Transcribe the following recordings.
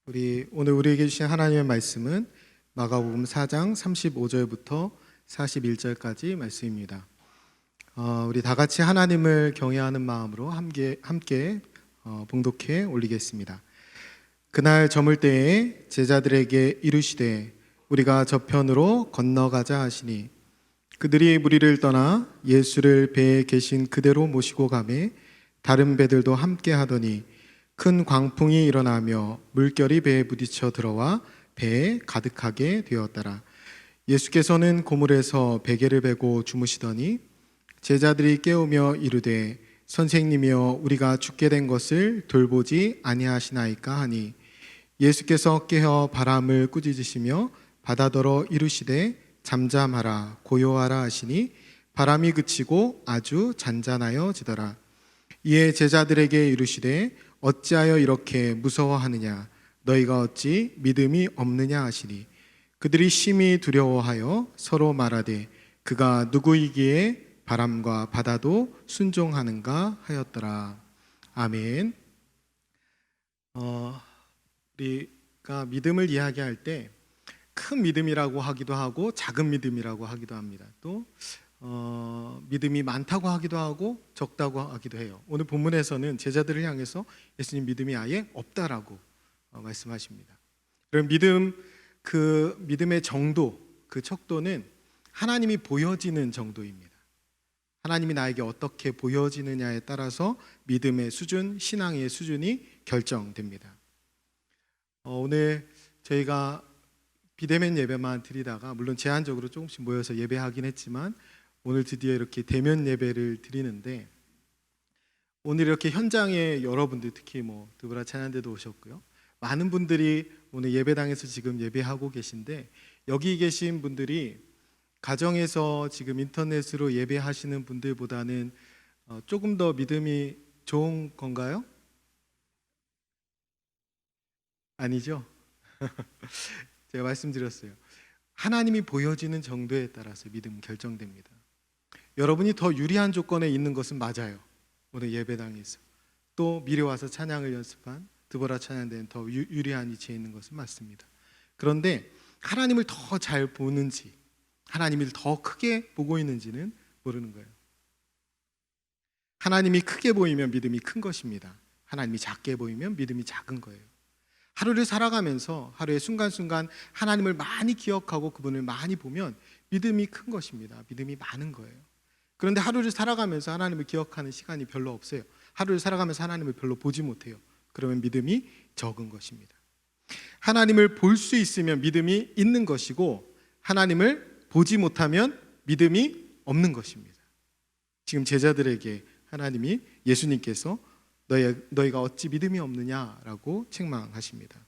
오늘 우리에게 주신 하나님의 말씀은 마가복음 4장 35절부터 41절까지 말씀입니다. 우리 다 같이 하나님을 경외하는 마음으로 함께 봉독해 올리겠습니다. 그날 저물 때에 제자들에게 이르시되 우리가 저편으로 건너가자 하시니 그들이 무리를 떠나 예수를 배에 계신 그대로 모시고 가매 다른 배들도 함께 하더니 큰 광풍이 일어나며 물결이 배에 부딪혀 들어와 배에 가득하게 되었더라. 예수께서는 고물에서 베개를 베고 주무시더니 제자들이 깨우며 이르되 선생님이여 우리가 죽게 된 것을 돌보지 아니하시나이까 하니 예수께서 깨어 바람을 꾸짖으시며 바다더러 이르시되 잠잠하라 고요하라 하시니 바람이 그치고 아주 잔잔하여지더라. 이에 제자들에게 이르시되 어찌하여 이렇게 무서워하느냐 너희가 어찌 믿음이 없느냐 하시니 그들이 심히 두려워하여 서로 말하되 그가 누구이기에 바람과 바다도 순종하는가 하였더라. 아멘. 우리가 믿음을 이야기할 때 큰 믿음이라고 하기도 하고 작은 믿음이라고 하기도 합니다. 또 믿음이 많다고 하기도 하고 적다고 하기도 해요. 오늘 본문에서는 제자들을 향해서 예수님 믿음이 아예 없다라고 말씀하십니다. 그럼 그 믿음의 정도, 그 척도는 하나님이 보여지는 정도입니다. 하나님이 나에게 어떻게 보여지느냐에 따라서 믿음의 수준, 신앙의 수준이 결정됩니다. 오늘 저희가 비대면 예배만 드리다가 물론 제한적으로 조금씩 모여서 예배하긴 했지만 오늘 드디어 이렇게 대면 예배를 드리는데 오늘 이렇게 현장에 여러분들 특히 드보라 찬양대도 오셨고요. 많은 분들이 오늘 예배당에서 지금 예배하고 계신데 여기 계신 분들이 가정에서 지금 인터넷으로 예배하시는 분들보다는 조금 더 믿음이 좋은 건가요? 아니죠? 제가 말씀드렸어요. 하나님이 보여지는 정도에 따라서 믿음은 결정됩니다. 여러분이 더 유리한 조건에 있는 것은 맞아요. 오늘 예배당에서 또 미리 와서 찬양을 연습한 드보라 찬양대는 더 유리한 위치에 있는 것은 맞습니다. 그런데 하나님을 더 잘 보는지 하나님을 더 크게 보고 있는지는 모르는 거예요. 하나님이 크게 보이면 믿음이 큰 것입니다. 하나님이 작게 보이면 믿음이 작은 거예요. 하루를 살아가면서 하루의 순간순간 하나님을 많이 기억하고 그분을 많이 보면 믿음이 큰 것입니다. 믿음이 많은 거예요. 그런데 하루를 살아가면서 하나님을 기억하는 시간이 별로 없어요. 하루를 살아가면서 하나님을 별로 보지 못해요. 그러면 믿음이 적은 것입니다. 하나님을 볼 수 있으면 믿음이 있는 것이고 하나님을 보지 못하면 믿음이 없는 것입니다. 지금 제자들에게 하나님이 예수님께서 너희가 어찌 믿음이 없느냐라고 책망하십니다.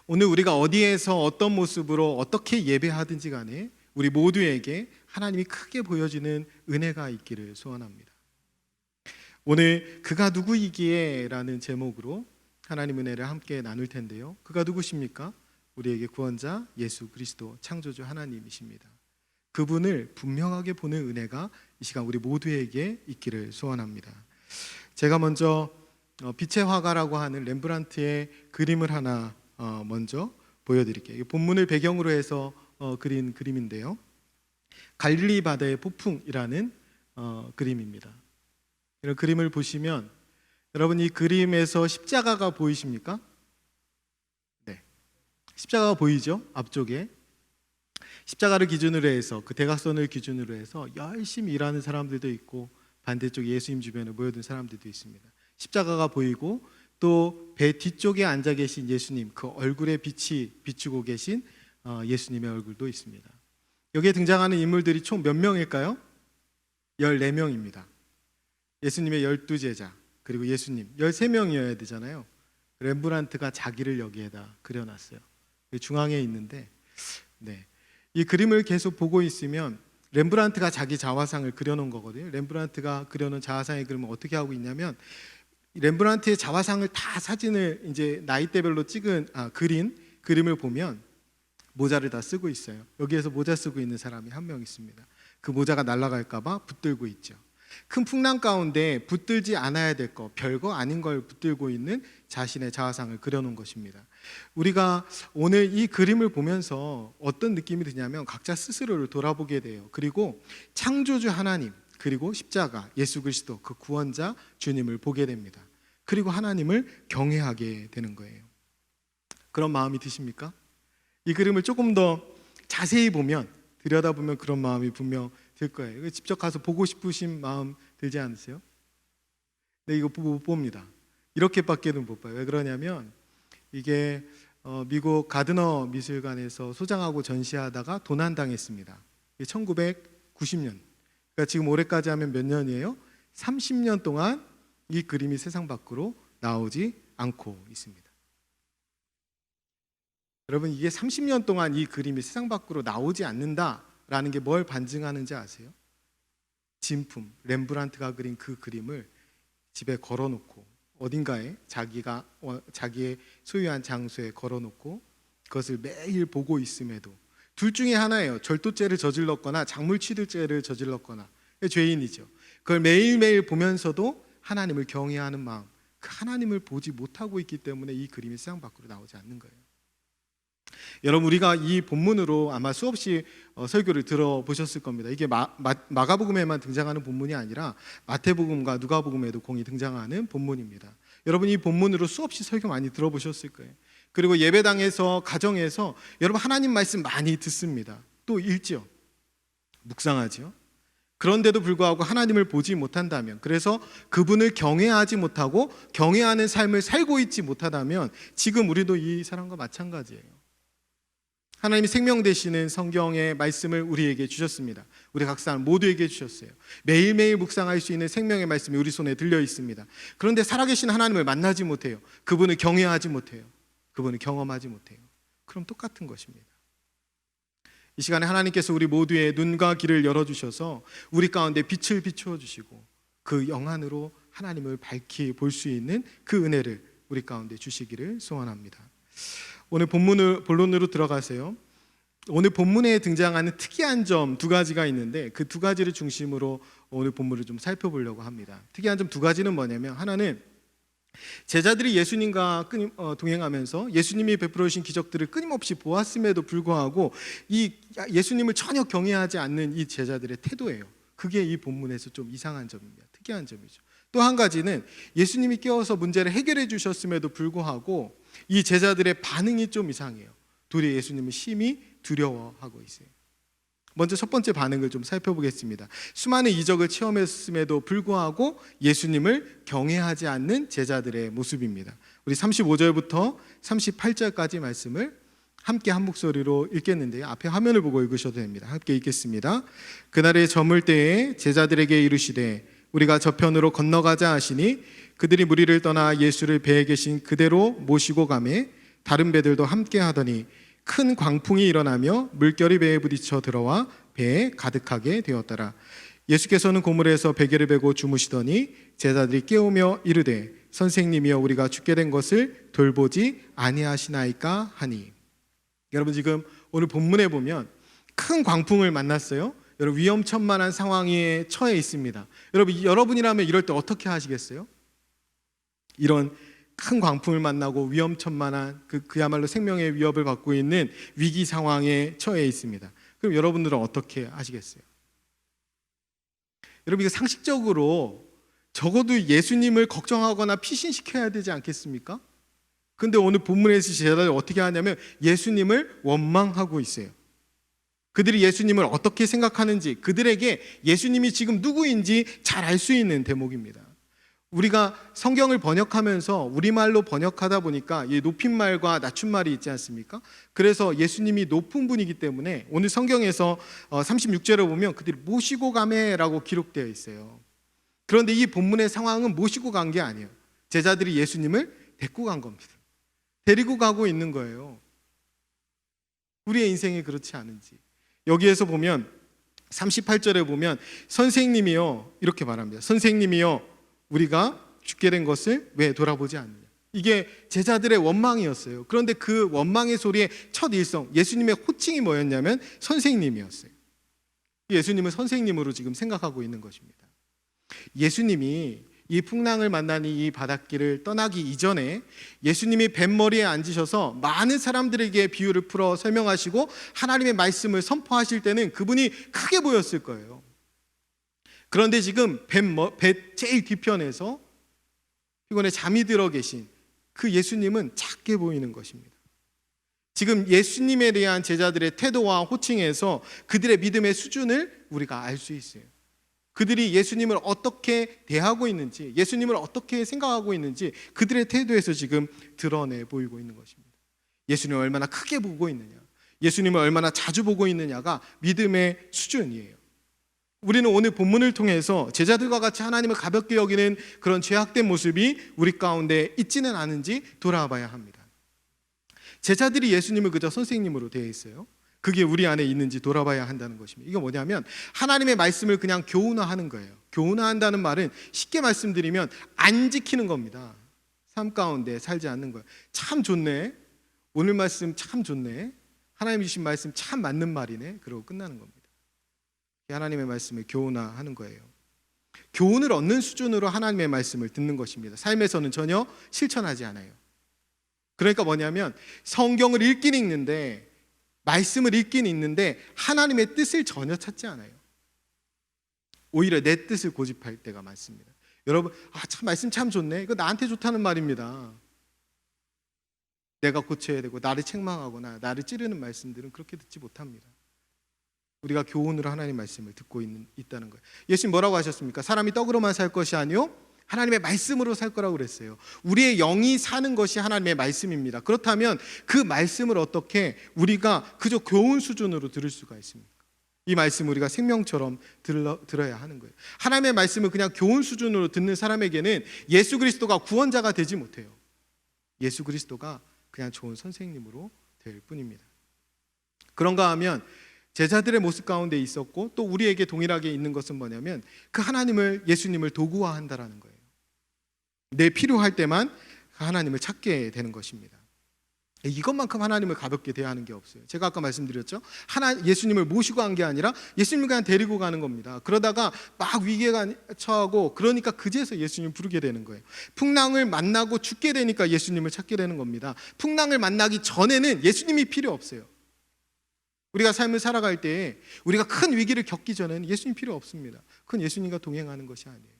오늘 우리가 어디에서 어떤 모습으로 어떻게 예배하든지 간에 우리 모두에게 하나님이 크게 보여지는 은혜가 있기를 소원합니다. 오늘 그가 누구이기에 라는 제목으로 하나님 은혜를 함께 나눌 텐데요. 그가 누구십니까? 우리에게 구원자 예수 그리스도 창조주 하나님이십니다. 그분을 분명하게 보는 은혜가 이 시간 우리 모두에게 있기를 소원합니다. 제가 먼저 빛의 화가라고 하는 렘브란트의 그림을 하나 먼저 보여드릴게요. 본문을 배경으로 해서 그린 그림인데요. 갈릴리 바다의 폭풍이라는 그림입니다. 이런 그림을 보시면 여러분 이 그림에서 십자가가 보이십니까? 네, 십자가가 보이죠? 앞쪽에 십자가를 기준으로 해서 그 대각선을 기준으로 해서 열심히 일하는 사람들도 있고 반대쪽 예수님 주변에 모여든 사람들도 있습니다. 십자가가 보이고 또 배 뒤쪽에 앉아 계신 예수님 그 얼굴에 빛이 비추고 계신 예수님의 얼굴도 있습니다. 여기에 등장하는 인물들이 총 몇 명일까요? 14명입니다. 예수님의 12제자 그리고 예수님 13명이어야 되잖아요. 렘브란트가 자기를 여기에다 그려놨어요. 중앙에 있는데 이 그림을 계속 보고 있으면 렘브란트가 자기 자화상을 그려놓은 거거든요. 렘브란트가 그려놓은 자화상의 그림은 어떻게 하고 있냐면 렘브란트의 자화상을 다 사진을 이제 나이대별로 그린 그림을 보면 모자를 다 쓰고 있어요. 여기에서 모자 쓰고 있는 사람이 한 명 있습니다. 그 모자가 날아갈까 봐 붙들고 있죠. 큰 풍랑 가운데 붙들지 않아야 될 것, 별거 아닌 걸 붙들고 있는 자신의 자아상을 그려놓은 것입니다. 우리가 오늘 이 그림을 보면서 어떤 느낌이 드냐면 각자 스스로를 돌아보게 돼요. 그리고 창조주 하나님, 그리고 십자가, 예수 그리스도, 그 구원자 주님을 보게 됩니다. 그리고 하나님을 경외하게 되는 거예요. 그런 마음이 드십니까? 이 그림을 조금 더 자세히 보면, 들여다보면 그런 마음이 분명 들 거예요. 직접 가서 보고 싶으신 마음 들지 않으세요? 근데 이거 못 봅니다. 이렇게밖에는 못 봐요. 왜 그러냐면 이게 미국 가드너 미술관에서 소장하고 전시하다가 도난당했습니다. 1990년. 그러니까 지금 올해까지 하면 몇 년이에요? 30년 동안 이 그림이 세상 밖으로 나오지 않고 있습니다. 여러분, 이게 30년 동안 이 그림이 세상 밖으로 나오지 않는다라는 게 뭘 반증하는지 아세요? 진품, 렘브란트가 그린 그 그림을 집에 걸어놓고 어딘가에 자기의 소유한 장소에 걸어놓고 그것을 매일 보고 있음에도, 둘 중에 하나예요. 절도죄를 저질렀거나 작물취득죄를 저질렀거나 죄인이죠. 그걸 매일매일 보면서도 하나님을 경외하는 마음, 그 하나님을 보지 못하고 있기 때문에 이 그림이 세상 밖으로 나오지 않는 거예요. 여러분, 우리가 이 본문으로 아마 수없이 설교를 들어보셨을 겁니다. 이게 마가복음에만 등장하는 본문이 아니라 마태복음과 누가복음에도 공이 등장하는 본문입니다. 여러분, 이 본문으로 수없이 설교 많이 들어보셨을 거예요. 그리고 예배당에서, 가정에서 여러분 하나님 말씀 많이 듣습니다. 또 읽죠, 묵상하죠. 그런데도 불구하고 하나님을 보지 못한다면, 그래서 그분을 경외하지 못하고 경외하는 삶을 살고 있지 못하다면 지금 우리도 이 사람과 마찬가지예요. 하나님이 생명 되시는 성경의 말씀을 우리에게 주셨습니다. 우리 각 사람 모두에게 주셨어요. 매일매일 묵상할 수 있는 생명의 말씀이 우리 손에 들려 있습니다. 그런데 살아계신 하나님을 만나지 못해요. 그분을 경외하지 못해요. 그분을 경험하지 못해요. 그럼 똑같은 것입니다. 이 시간에 하나님께서 우리 모두의 눈과 귀를 열어주셔서 우리 가운데 빛을 비추어 주시고 그 영안으로 하나님을 밝히 볼 수 있는 그 은혜를 우리 가운데 주시기를 소원합니다. 오늘 본론으로 들어가세요. 오늘 본문에 등장하는 특이한 점 두 가지가 있는데 그 두 가지를 중심으로 오늘 본문을 좀 살펴보려고 합니다. 특이한 점 두 가지는 뭐냐면, 하나는 제자들이 예수님과 동행하면서 예수님이 베풀어 주신 기적들을 끊임없이 보았음에도 불구하고 이 예수님을 전혀 경외하지 않는 이 제자들의 태도예요. 그게 이 본문에서 좀 이상한 점입니다. 특이한 점이죠. 또 한 가지는 예수님이 깨어서 문제를 해결해 주셨음에도 불구하고 이 제자들의 반응이 좀 이상해요. 둘이 예수님을 심히 두려워하고 있어요. 먼저 첫 번째 반응을 좀 살펴보겠습니다. 수많은 이적을 체험했음에도 불구하고 예수님을 경외하지 않는 제자들의 모습입니다. 우리 35절부터 38절까지 말씀을 함께 한 목소리로 읽겠는데요. 앞에 화면을 보고 읽으셔도 됩니다. 함께 읽겠습니다. 그날에 저물 때에 제자들에게 이르시되 우리가 저편으로 건너가자 하시니 그들이 무리를 떠나 예수를 배에 계신 그대로 모시고 가매 다른 배들도 함께 하더니 큰 광풍이 일어나며 물결이 배에 부딪혀 들어와 배에 가득하게 되었더라. 예수께서는 고물에서 베개를 베고 주무시더니 제자들이 깨우며 이르되 선생님이여 우리가 죽게 된 것을 돌보지 아니하시나이까 하니. 여러분, 지금 오늘 본문에 보면 큰 광풍을 만났어요. 여러분, 위험천만한 상황에 처해 있습니다. 여러분이라면 이럴 때 어떻게 하시겠어요? 이런 큰 광풍을 만나고 위험천만한 그야말로 생명의 위협을 받고 있는 위기 상황에 처해 있습니다. 그럼 여러분들은 어떻게 하시겠어요? 여러분, 이거 상식적으로 적어도 예수님을 걱정하거나 피신시켜야 되지 않겠습니까? 근데 오늘 본문에서 제자들이 어떻게 하냐면 예수님을 원망하고 있어요. 그들이 예수님을 어떻게 생각하는지, 그들에게 예수님이 지금 누구인지 잘 알 수 있는 대목입니다. 우리가 성경을 번역하면서 우리말로 번역하다 보니까 이 높임말과 낮춤말이 있지 않습니까? 그래서 예수님이 높은 분이기 때문에 오늘 성경에서 36절에 보면 그들이 모시고 가매라고 기록되어 있어요. 그런데 이 본문의 상황은 모시고 간 게 아니에요. 제자들이 예수님을 데리고 간 겁니다. 데리고 가고 있는 거예요. 우리의 인생이 그렇지 않은지. 여기에서 보면 38절에 보면 선생님이요 이렇게 말합니다. 선생님이요 우리가 죽게 된 것을 왜 돌아보지 않느냐. 이게 제자들의 원망이었어요. 그런데 그 원망의 소리의 첫 일성, 예수님의 호칭이 뭐였냐면 선생님이었어요. 예수님을 선생님으로 지금 생각하고 있는 것입니다. 예수님이 이 풍랑을 만나니 이 바닷길을 떠나기 이전에 예수님이 뱃머리에 앉으셔서 많은 사람들에게 비유를 풀어 설명하시고 하나님의 말씀을 선포하실 때는 그분이 크게 보였을 거예요. 그런데 지금 배 제일 뒤편에서 피곤해 잠이 들어 계신 그 예수님은 작게 보이는 것입니다. 지금 예수님에 대한 제자들의 태도와 호칭에서 그들의 믿음의 수준을 우리가 알 수 있어요. 그들이 예수님을 어떻게 대하고 있는지, 예수님을 어떻게 생각하고 있는지 그들의 태도에서 지금 드러내 보이고 있는 것입니다. 예수님을 얼마나 크게 보고 있느냐, 예수님을 얼마나 자주 보고 있느냐가 믿음의 수준이에요. 우리는 오늘 본문을 통해서 제자들과 같이 하나님을 가볍게 여기는 그런 죄악된 모습이 우리 가운데 있지는 않은지 돌아봐야 합니다. 제자들이 예수님을 그저 선생님으로 되어 있어요. 그게 우리 안에 있는지 돌아봐야 한다는 것입니다. 이거 뭐냐면 하나님의 말씀을 그냥 교훈화하는 거예요. 교훈화한다는 말은 쉽게 말씀드리면 안 지키는 겁니다. 삶 가운데 살지 않는 거예요. 참 좋네, 오늘 말씀 참 좋네, 하나님 주신 말씀 참 맞는 말이네, 그러고 끝나는 겁니다. 하나님의 말씀을 교훈화하는 거예요. 교훈을 얻는 수준으로 하나님의 말씀을 듣는 것입니다. 삶에서는 전혀 실천하지 않아요. 그러니까 뭐냐면 성경을 읽긴 읽는데, 말씀을 읽긴 읽는데 하나님의 뜻을 전혀 찾지 않아요. 오히려 내 뜻을 고집할 때가 많습니다. 여러분, 참 말씀 참 좋네, 이거 나한테 좋다는 말입니다. 내가 고쳐야 되고 나를 책망하거나 나를 찌르는 말씀들은 그렇게 듣지 못합니다. 우리가 교훈으로 하나님의 말씀을 듣고 있다는 거예요. 예수님 뭐라고 하셨습니까? 사람이 떡으로만 살 것이 아니요 하나님의 말씀으로 살 거라고 그랬어요. 우리의 영이 사는 것이 하나님의 말씀입니다. 그렇다면 그 말씀을 어떻게 우리가 그저 교훈 수준으로 들을 수가 있습니까? 이 말씀을 우리가 생명처럼 들어야 하는 거예요. 하나님의 말씀을 그냥 교훈 수준으로 듣는 사람에게는 예수 그리스도가 구원자가 되지 못해요. 예수 그리스도가 그냥 좋은 선생님으로 될 뿐입니다. 그런가 하면 제자들의 모습 가운데 있었고 또 우리에게 동일하게 있는 것은 뭐냐면 그 하나님을, 예수님을 도구화한다라는 거예요. 내 필요할 때만 하나님을 찾게 되는 것입니다. 이것만큼 하나님을 가볍게 대하는 게 없어요. 제가 아까 말씀드렸죠. 예수님을 모시고 간 게 아니라 예수님을 그냥 데리고 가는 겁니다. 그러다가 막 위기에 처하고 그러니까 그제서 예수님을 부르게 되는 거예요. 풍랑을 만나고 죽게 되니까 예수님을 찾게 되는 겁니다. 풍랑을 만나기 전에는 예수님이 필요 없어요. 우리가 삶을 살아갈 때 우리가 큰 위기를 겪기 전에는 예수님 필요 없습니다. 그건 예수님과 동행하는 것이 아니에요.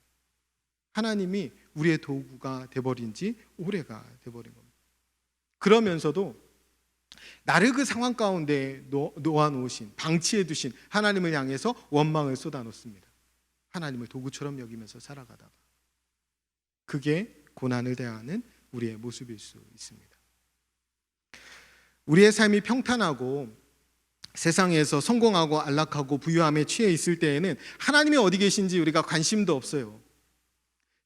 하나님이 우리의 도구가 돼버린 지 오래가 돼버린 겁니다. 그러면서도 나를 그 상황 가운데 놓아놓으신, 방치해 두신 하나님을 향해서 원망을 쏟아놓습니다. 하나님을 도구처럼 여기면서 살아가다가 그게 고난을 대하는 우리의 모습일 수 있습니다. 우리의 삶이 평탄하고 세상에서 성공하고 안락하고 부유함에 취해 있을 때에는 하나님이 어디 계신지 우리가 관심도 없어요.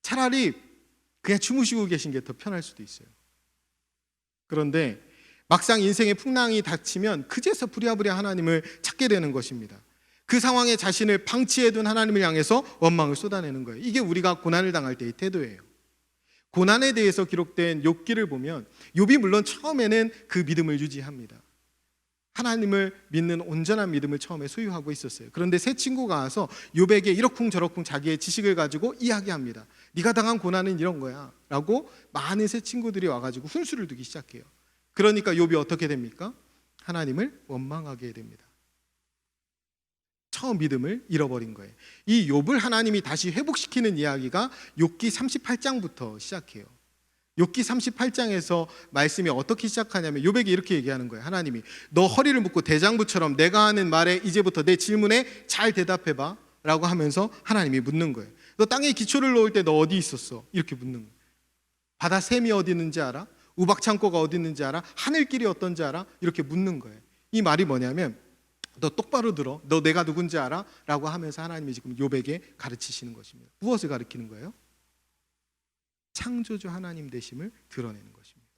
차라리 그냥 주무시고 계신 게 더 편할 수도 있어요. 그런데 막상 인생의 풍랑이 닥치면 그제서 부랴부랴 하나님을 찾게 되는 것입니다. 그 상황에 자신을 방치해둔 하나님을 향해서 원망을 쏟아내는 거예요. 이게 우리가 고난을 당할 때의 태도예요. 고난에 대해서 기록된 욥기를 보면 욥이 물론 처음에는 그 믿음을 유지합니다. 하나님을 믿는 온전한 믿음을 처음에 소유하고 있었어요. 그런데 새 친구가 와서 욥에게 이러쿵저러쿵 자기의 지식을 가지고 이야기합니다. 네가 당한 고난은 이런 거야 라고 많은 새 친구들이 와가지고 훈수를 두기 시작해요. 그러니까 욥이 어떻게 됩니까? 하나님을 원망하게 됩니다. 처음 믿음을 잃어버린 거예요. 이 욥을 하나님이 다시 회복시키는 이야기가 욥기 38장부터 시작해요. 욥기 38장에서 말씀이 어떻게 시작하냐면 욥에게 이렇게 얘기하는 거예요. 하나님이 너 허리를 묶고 대장부처럼 내가 하는 말에 이제부터 내 질문에 잘 대답해봐 라고 하면서 하나님이 묻는 거예요. 너 땅에 기초를 놓을 때 너 어디 있었어? 이렇게 묻는 거예요. 바다 샘이 어디 있는지 알아? 우박창고가 어디 있는지 알아? 하늘길이 어떤지 알아? 이렇게 묻는 거예요. 이 말이 뭐냐면 너 똑바로 들어. 너 내가 누군지 알아? 라고 하면서 하나님이 지금 욥에게 가르치시는 것입니다. 무엇을 가르치는 거예요? 창조주 하나님 되심을 드러내는 것입니다.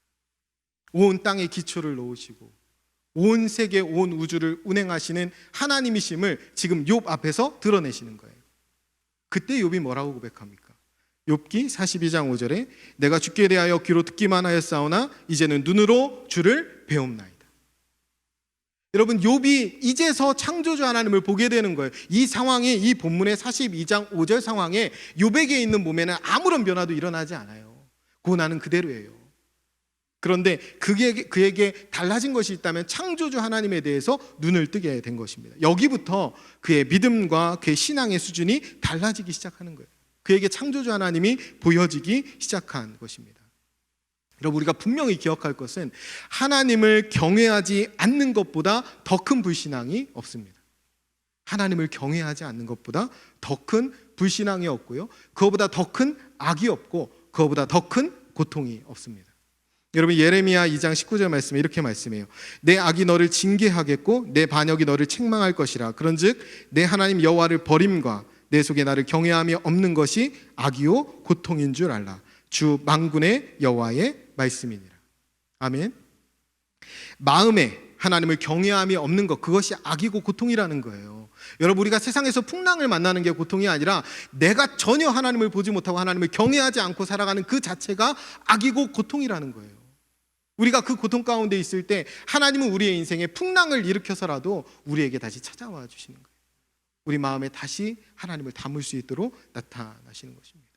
온 땅에 기초를 놓으시고 온 세계, 온 우주를 운행하시는 하나님이심을 지금 욥 앞에서 드러내시는 거예요. 그때 욥이 뭐라고 고백합니까? 욥기 42장 5절에 내가 주께 대하여 귀로 듣기만 하였사오나 이제는 눈으로 주를 배움나이다. 여러분, 욥이 이제서 창조주 하나님을 보게 되는 거예요. 이 상황에, 이 본문의 42장 5절 상황에 욥에게 있는 몸에는 아무런 변화도 일어나지 않아요. 고난은 그대로예요. 그런데 그에게 달라진 것이 있다면 창조주 하나님에 대해서 눈을 뜨게 된 것입니다. 여기부터 그의 믿음과 그의 신앙의 수준이 달라지기 시작하는 거예요. 그에게 창조주 하나님이 보여지기 시작한 것입니다. 여러분, 우리가 분명히 기억할 것은 하나님을 경외하지 않는 것보다 더 큰 불신앙이 없습니다. 하나님을 경외하지 않는 것보다 더 큰 불신앙이 없고요, 그거보다 더 큰 악이 없고 그거보다 더 큰 고통이 없습니다. 여러분, 예레미야 2장 19절 말씀에 이렇게 말씀해요. 내 악이 너를 징계하겠고 내 반역이 너를 책망할 것이라. 그런즉 내 하나님 여호와를 버림과 내 속에 나를 경외함이 없는 것이 악이요 고통인 줄 알라. 주 만군의 여호와의 말씀이니라. 아멘. 마음에 하나님을 경외함이 없는 것, 그것이 악이고 고통이라는 거예요. 여러분, 우리가 세상에서 풍랑을 만나는 게 고통이 아니라 내가 전혀 하나님을 보지 못하고 하나님을 경외하지 않고 살아가는 그 자체가 악이고 고통이라는 거예요. 우리가 그 고통 가운데 있을 때 하나님은 우리의 인생에 풍랑을 일으켜서라도 우리에게 다시 찾아와 주시는 거예요. 우리 마음에 다시 하나님을 담을 수 있도록 나타나시는 것입니다.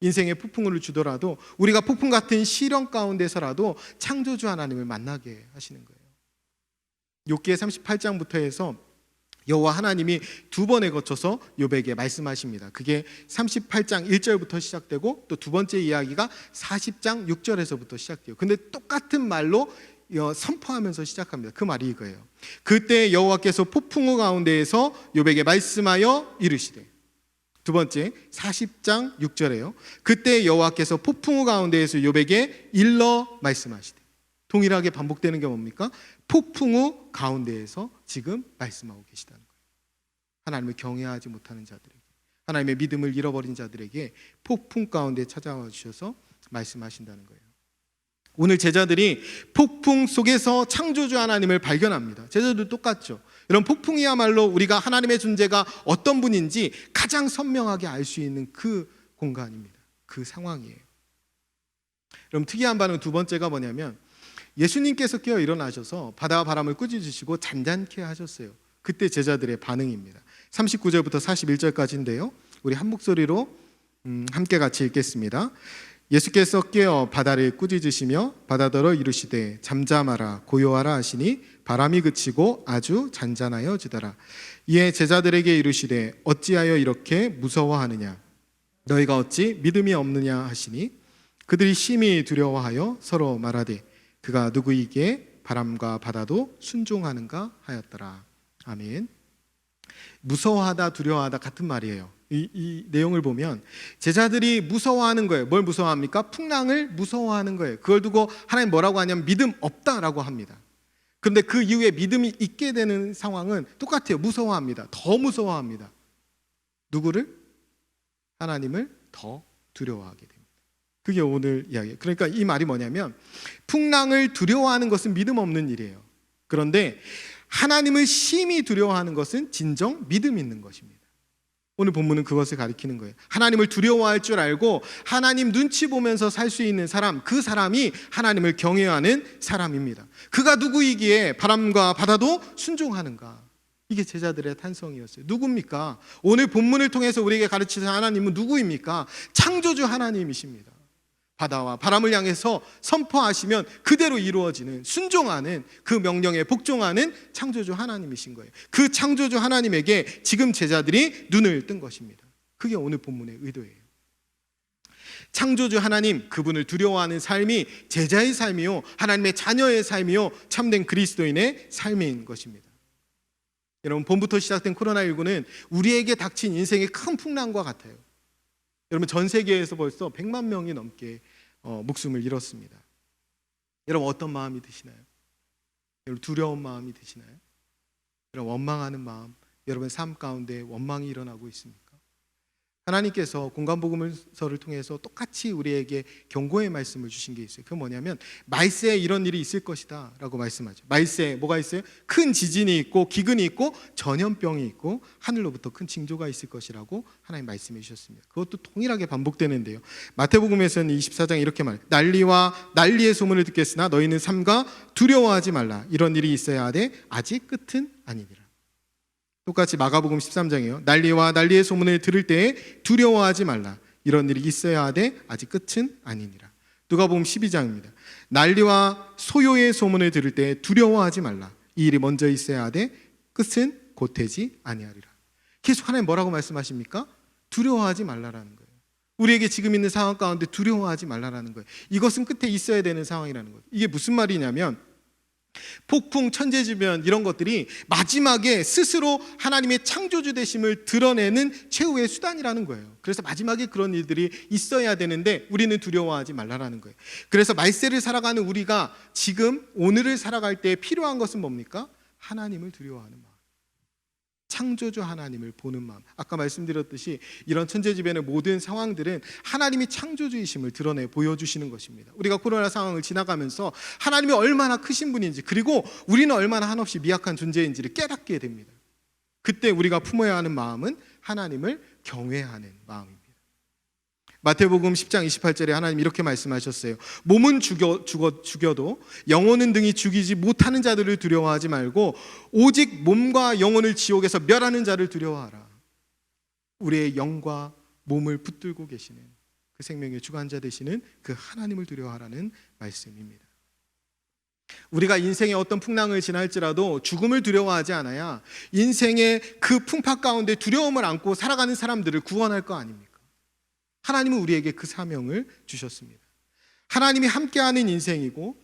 인생의 폭풍을 주더라도 우리가 폭풍 같은 시련 가운데서라도 창조주 하나님을 만나게 하시는 거예요. 욥기 38장부터 해서 여호와 하나님이 두 번에 거쳐서 욥에게 말씀하십니다. 그게 38장 1절부터 시작되고 또 두 번째 이야기가 40장 6절에서부터 시작돼요. 근데 똑같은 말로 선포하면서 시작합니다. 그 말이 이거예요. 그때 여호와께서 폭풍우 가운데에서 욥에게 말씀하여 이르시되, 두 번째 40장 6절에요. 그때 여호와께서 폭풍우 가운데에서 욥에게 일러 말씀하시되. 동일하게 반복되는 게 뭡니까? 폭풍우 가운데에서 지금 말씀하고 계시다는 거예요. 하나님을 경외하지 못하는 자들에게, 하나님의 믿음을 잃어버린 자들에게 폭풍 가운데 찾아와 주셔서 말씀하신다는 거예요. 오늘 제자들이 폭풍 속에서 창조주 하나님을 발견합니다. 제자들도 똑같죠. 이런 폭풍이야말로 우리가 하나님의 존재가 어떤 분인지 가장 선명하게 알 수 있는 그 공간입니다. 그 상황이에요. 그럼 특이한 바는 두 번째가 뭐냐면, 예수님께서 깨어 일어나셔서 바다와 바람을 꾸짖으시고 잔잔케 하셨어요. 그때 제자들의 반응입니다. 39절부터 41절까지인데요. 우리 한 목소리로 함께 같이 읽겠습니다. 예수께서 깨어 바다를 꾸짖으시며 바다더러 이르시되 잠잠하라 고요하라 하시니 바람이 그치고 아주 잔잔하여 지더라. 이에 제자들에게 이르시되 어찌하여 이렇게 무서워하느냐, 너희가 어찌 믿음이 없느냐 하시니 그들이 심히 두려워하여 서로 말하되 그가 누구이기에 바람과 바다도 순종하는가 하였더라. 아멘. 무서워하다, 두려워하다 같은 말이에요. 이 내용을 보면 제자들이 무서워하는 거예요. 뭘 무서워합니까? 풍랑을 무서워하는 거예요. 그걸 두고 하나님 뭐라고 하냐면 믿음 없다라고 합니다. 그런데 그 이후에 믿음이 있게 되는 상황은 똑같아요. 무서워합니다. 더 무서워합니다. 누구를? 하나님을 더 두려워하게 됩니다. 그게 오늘 이야기예요. 그러니까 이 말이 뭐냐면 풍랑을 두려워하는 것은 믿음 없는 일이에요. 그런데 하나님을 심히 두려워하는 것은 진정 믿음 있는 것입니다. 오늘 본문은 그것을 가리키는 거예요. 하나님을 두려워할 줄 알고 하나님 눈치 보면서 살 수 있는 사람, 그 사람이 하나님을 경외하는 사람입니다. 그가 누구이기에 바람과 바다도 순종하는가? 이게 제자들의 탄성이었어요. 누굽니까? 오늘 본문을 통해서 우리에게 가르치는 하나님은 누구입니까? 창조주 하나님이십니다. 바다와 바람을 향해서 선포하시면 그대로 이루어지는, 순종하는, 그 명령에 복종하는 창조주 하나님이신 거예요. 그 창조주 하나님에게 지금 제자들이 눈을 뜬 것입니다. 그게 오늘 본문의 의도예요. 창조주 하나님, 그분을 두려워하는 삶이 제자의 삶이요, 하나님의 자녀의 삶이요, 참된 그리스도인의 삶인 것입니다. 여러분, 봄부터 시작된 코로나19는 우리에게 닥친 인생의 큰 풍랑과 같아요. 여러분, 전 세계에서 벌써 100만 명이 넘게 목숨을 잃었습니다. 여러분, 어떤 마음이 드시나요? 여러분, 두려운 마음이 드시나요? 여러분, 원망하는 마음, 여러분 삶 가운데 원망이 일어나고 있습니까? 하나님께서 공관복음서를 통해서 똑같이 우리에게 경고의 말씀을 주신 게 있어요. 그건 뭐냐면 말세에 이런 일이 있을 것이다 라고 말씀하죠. 말세에 뭐가 있어요? 큰 지진이 있고 기근이 있고 전염병이 있고 하늘로부터 큰 징조가 있을 것이라고 하나님 말씀해 주셨습니다. 그것도 동일하게 반복되는데요. 마태복음에서는 24장 이렇게 말해요. 난리의 소문을 듣겠으나 너희는 삼가 두려워하지 말라. 이런 일이 있어야 하되 아직 끝은 아니니라. 똑같이 마가복음 13장이에요. 난리의 소문을 들을 때에 두려워하지 말라. 이런 일이 있어야 하되 아직 끝은 아니니라. 누가복음 12장입니다. 난리와 소요의 소문을 들을 때에 두려워하지 말라. 이 일이 먼저 있어야 하되 끝은 곧 되지 아니하리라. 계속 하나님 뭐라고 말씀하십니까? 두려워하지 말라라는 거예요. 우리에게 지금 있는 상황 가운데 두려워하지 말라라는 거예요. 이것은 끝에 있어야 되는 상황이라는 거예요. 이게 무슨 말이냐면 폭풍, 천재지변 이런 것들이 마지막에 스스로 하나님의 창조주 되심을 드러내는 최후의 수단이라는 거예요. 그래서 마지막에 그런 일들이 있어야 되는데 우리는 두려워하지 말라라는 거예요. 그래서 말세를 살아가는 우리가 지금 오늘을 살아갈 때 필요한 것은 뭡니까? 하나님을 두려워하는 마음, 창조주 하나님을 보는 마음. 아까 말씀드렸듯이 이런 천재지변의 모든 상황들은 하나님이 창조주이심을 드러내 보여주시는 것입니다. 우리가 코로나 상황을 지나가면서 하나님이 얼마나 크신 분인지, 그리고 우리는 얼마나 한없이 미약한 존재인지를 깨닫게 됩니다. 그때 우리가 품어야 하는 마음은 하나님을 경외하는 마음입니다. 마태복음 10장 28절에 하나님 이렇게 말씀하셨어요. 몸은 죽여도 영혼은 등이 죽이지 못하는 자들을 두려워하지 말고 오직 몸과 영혼을 지옥에서 멸하는 자를 두려워하라. 우리의 영과 몸을 붙들고 계시는 그 생명의 주관자 되시는 그 하나님을 두려워하라는 말씀입니다. 우리가 인생의 어떤 풍랑을 지날지라도 죽음을 두려워하지 않아야 인생의 그 풍파 가운데 두려움을 안고 살아가는 사람들을 구원할 거 아닙니까? 하나님은 우리에게 그 사명을 주셨습니다. 하나님이 함께하는 인생이고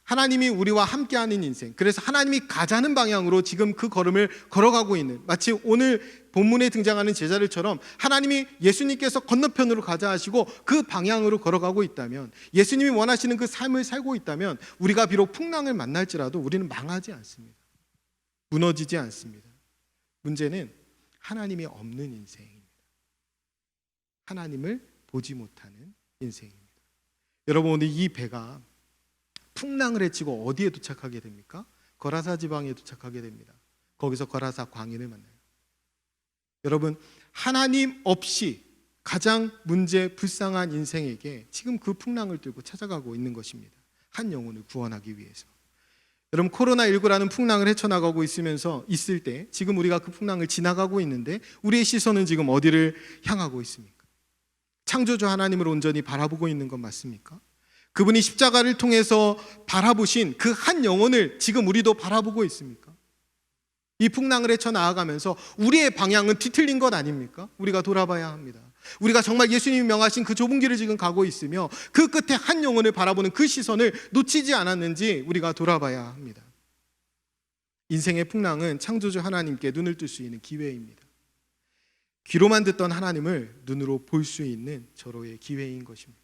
하나님이 우리와 함께하는 인생, 그래서 하나님이 가자는 방향으로 지금 그 걸음을 걸어가고 있는, 마치 오늘 본문에 등장하는 제자들처럼 하나님이 예수님께서 건너편으로 가자 하시고 그 방향으로 걸어가고 있다면, 예수님이 원하시는 그 삶을 살고 있다면 우리가 비록 풍랑을 만날지라도 우리는 망하지 않습니다. 무너지지 않습니다. 문제는 하나님이 없는 인생입니다. 하나님을 보지 못하는 인생입니다. 여러분, 오늘 이 배가 풍랑을 헤치고 어디에 도착하게 됩니까? 거라사 지방에 도착하게 됩니다. 거기서 거라사 광인을 만나요. 여러분, 하나님 없이 가장 문제 불쌍한 인생에게 지금 그 풍랑을 뚫고 찾아가고 있는 것입니다. 한 영혼을 구원하기 위해서. 여러분, 코로나19라는 풍랑을 헤쳐나가고 있을 때 지금 우리가 그 풍랑을 지나가고 있는데 우리의 시선은 지금 어디를 향하고 있습니까? 창조주 하나님을 온전히 바라보고 있는 건 맞습니까? 그분이 십자가를 통해서 바라보신 그 한 영혼을 지금 우리도 바라보고 있습니까? 이 풍랑을 헤쳐나가면서 우리의 방향은 뒤틀린 것 아닙니까? 우리가 돌아봐야 합니다. 우리가 정말 예수님이 명하신 그 좁은 길을 지금 가고 있으며 그 끝에 한 영혼을 바라보는 그 시선을 놓치지 않았는지 우리가 돌아봐야 합니다. 인생의 풍랑은 창조주 하나님께 눈을 뜰 수 있는 기회입니다. 귀로만 듣던 하나님을 눈으로 볼 수 있는 절호의 기회인 것입니다.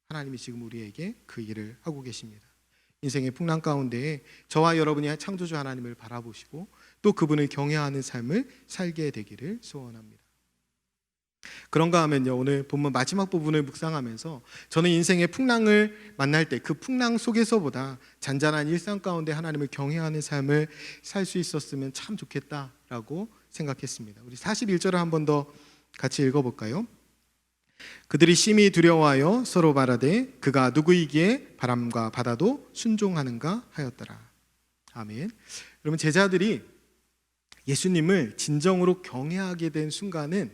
하나님이 지금 우리에게 그 일을 하고 계십니다. 인생의 풍랑 가운데에 저와 여러분이 창조주 하나님을 바라보시고 또 그분을 경외하는 삶을 살게 되기를 소원합니다. 그런가 하면요, 오늘 본문 마지막 부분을 묵상하면서 저는 인생의 풍랑을 만날 때 그 풍랑 속에서보다 잔잔한 일상 가운데 하나님을 경외하는 삶을 살 수 있었으면 참 좋겠다라고 생각했습니다. 우리 41절을 한 번 더 같이 읽어볼까요? 그들이 심히 두려워하여 서로 말하되 그가 누구이기에 바람과 바다도 순종하는가 하였더라. 아멘. 여러분, 제자들이 예수님을 진정으로 경외하게 된 순간은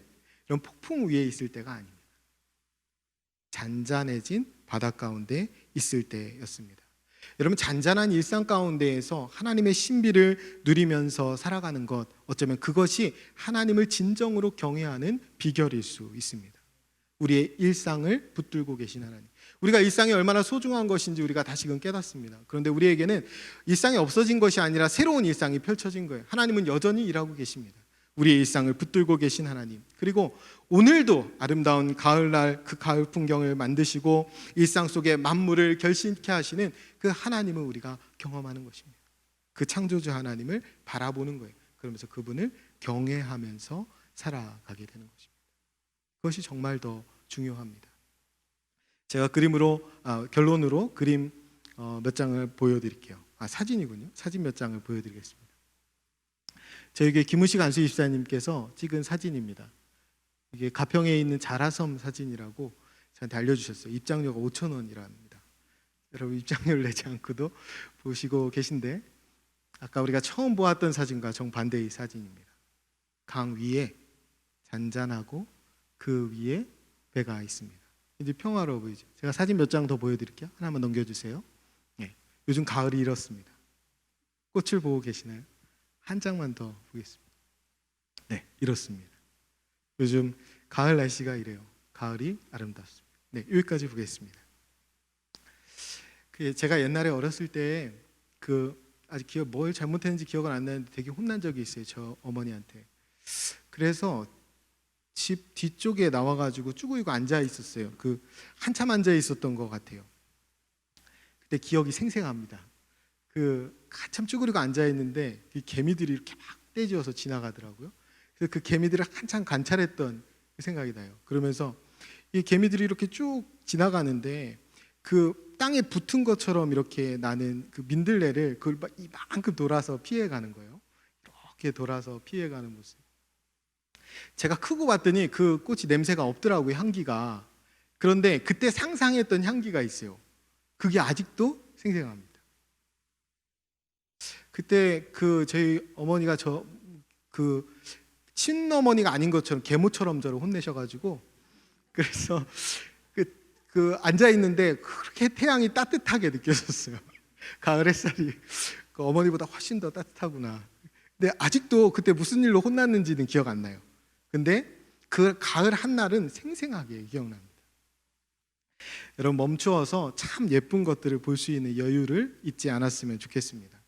이런 폭풍 위에 있을 때가 아닙니다. 잔잔해진 바다 가운데 있을 때였습니다. 여러분, 잔잔한 일상 가운데에서 하나님의 신비를 누리면서 살아가는 것, 어쩌면 그것이 하나님을 진정으로 경외하는 비결일 수 있습니다. 우리의 일상을 붙들고 계신 하나님, 우리가 일상이 얼마나 소중한 것인지 우리가 다시금 깨닫습니다. 그런데 우리에게는 일상이 없어진 것이 아니라 새로운 일상이 펼쳐진 거예요. 하나님은 여전히 일하고 계십니다. 우리의 일상을 붙들고 계신 하나님, 그리고 오늘도 아름다운 가을날 그 가을 풍경을 만드시고 일상 속에 만물을 결신케 하시는 그 하나님을 우리가 경험하는 것입니다. 그 창조주 하나님을 바라보는 거예요. 그러면서 그분을 경외하면서 살아가게 되는 것입니다. 그것이 정말 더 중요합니다. 제가 결론으로 그림 몇 장을 보여드릴게요. 사진이군요. 사진 몇 장을 보여드리겠습니다. 저에게 김우식 안수 집사님께서 찍은 사진입니다. 이게 가평에 있는 자라섬 사진이라고 저한테 알려주셨어요. 입장료가 5,000원이랍니다. 여러분 입장료를 내지 않고도 보시고 계신데, 아까 우리가 처음 보았던 사진과 정반대의 사진입니다. 강 위에 잔잔하고 그 위에 배가 있습니다. 이제 평화로워 보이죠. 제가 사진 몇 장 더 보여드릴게요. 하나만 넘겨주세요. 네. 요즘 가을이 이렇습니다. 꽃을 보고 계시나요? 한 장만 더 보겠습니다. 네, 이렇습니다. 요즘 가을 날씨가 이래요. 가을이 아름답습니다. 네, 여기까지 보겠습니다. 제가 옛날에 어렸을 때 아직 뭘 잘못했는지 기억은 안 나는데 되게 혼난 적이 있어요. 저 어머니한테. 그래서 집 뒤쪽에 나와가지고 쭈그리고 앉아 있었어요. 한참 앉아 있었던 것 같아요. 그때 기억이 생생합니다. 한참 쭈그리고 앉아 있는데 개미들이 이렇게 막 떼지어서 지나가더라고요. 그래서 그 개미들을 한참 관찰했던 생각이 나요. 그러면서 이 개미들이 이렇게 쭉 지나가는데 땅에 붙은 것처럼 이렇게 나는 민들레를 그걸 이만큼 돌아서 피해가는 거예요. 이렇게 돌아서 피해가는 모습. 제가 크고 봤더니 그 꽃이 냄새가 없더라고요, 향기가. 그런데 그때 상상했던 향기가 있어요. 그게 아직도 생생합니다. 그때 저희 어머니가 친어머니가 아닌 것처럼 계모처럼 저를 혼내셔가지고, 그래서 앉아 있는데 그렇게 태양이 따뜻하게 느껴졌어요. 가을 햇살이 어머니보다 훨씬 더 따뜻하구나. 근데 아직도 그때 무슨 일로 혼났는지는 기억 안 나요. 근데 그 가을 한날은 생생하게 기억납니다. 여러분, 멈추어서 참 예쁜 것들을 볼 수 있는 여유를 잊지 않았으면 좋겠습니다.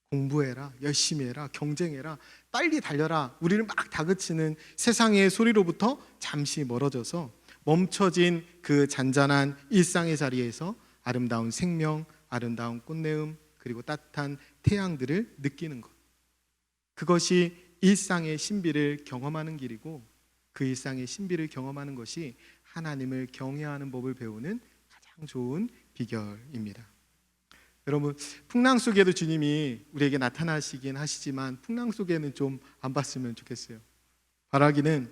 공부해라, 열심히 해라, 경쟁해라, 빨리 달려라, 우리를 막 다그치는 세상의 소리로부터 잠시 멀어져서 멈춰진 그 잔잔한 일상의 자리에서 아름다운 생명, 아름다운 꽃내음, 그리고 따뜻한 태양들을 느끼는 것, 그것이 일상의 신비를 경험하는 길이고, 그 일상의 신비를 경험하는 것이 하나님을 경외하는 법을 배우는 가장 좋은 비결입니다. 여러분, 풍랑 속에도 주님이 우리에게 나타나시긴 하시지만 풍랑 속에는 좀 안 봤으면 좋겠어요. 바라기는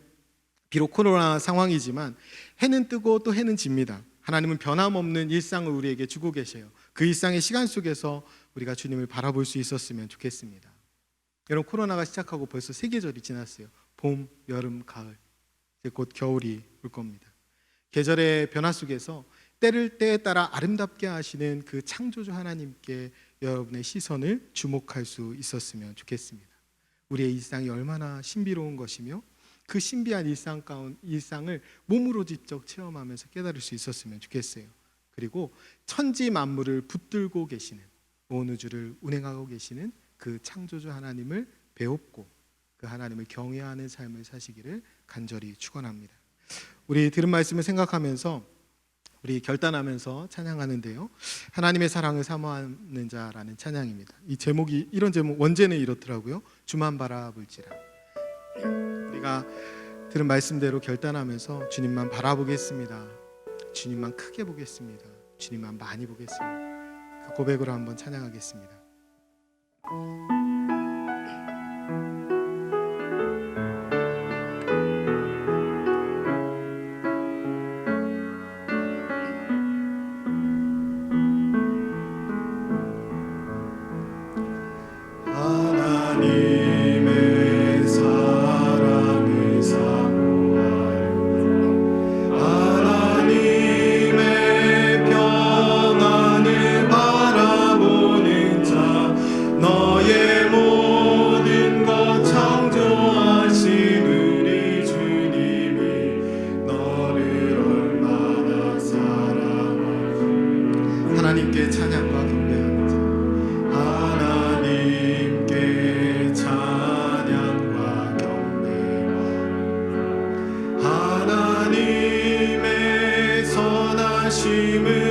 비록 코로나 상황이지만 해는 뜨고 또 해는 집니다. 하나님은 변함없는 일상을 우리에게 주고 계세요. 그 일상의 시간 속에서 우리가 주님을 바라볼 수 있었으면 좋겠습니다. 여러분, 코로나가 시작하고 벌써 3계절이 지났어요. 봄, 여름, 가을, 이제 곧 겨울이 올 겁니다. 계절의 변화 속에서 때에 따라 아름답게 하시는 그 창조주 하나님께 여러분의 시선을 주목할 수 있었으면 좋겠습니다. 우리의 일상이 얼마나 신비로운 것이며 그 신비한 일상을 몸으로 직접 체험하면서 깨달을 수 있었으면 좋겠어요. 그리고 천지 만물을 붙들고 계시는, 온 우주를 운행하고 계시는 그 창조주 하나님을 배웁고 그 하나님을 경외하는 삶을 사시기를 간절히 축원합니다. 우리 들은 말씀을 생각하면서 우리 결단하면서 찬양하는데요, 하나님의 사랑을 사모하는 자라는 찬양입니다. 이런 제목, 원제는 이렇더라고요. 주만 바라볼지라. 우리가 들은 말씀대로 결단하면서 주님만 바라보겠습니다, 주님만 크게 보겠습니다, 주님만 많이 보겠습니다, 그 고백으로 한번 찬양하겠습니다. 하나님께 찬양과 경배하면서, 하나님께 찬양과 경배, 하나님의 선하심을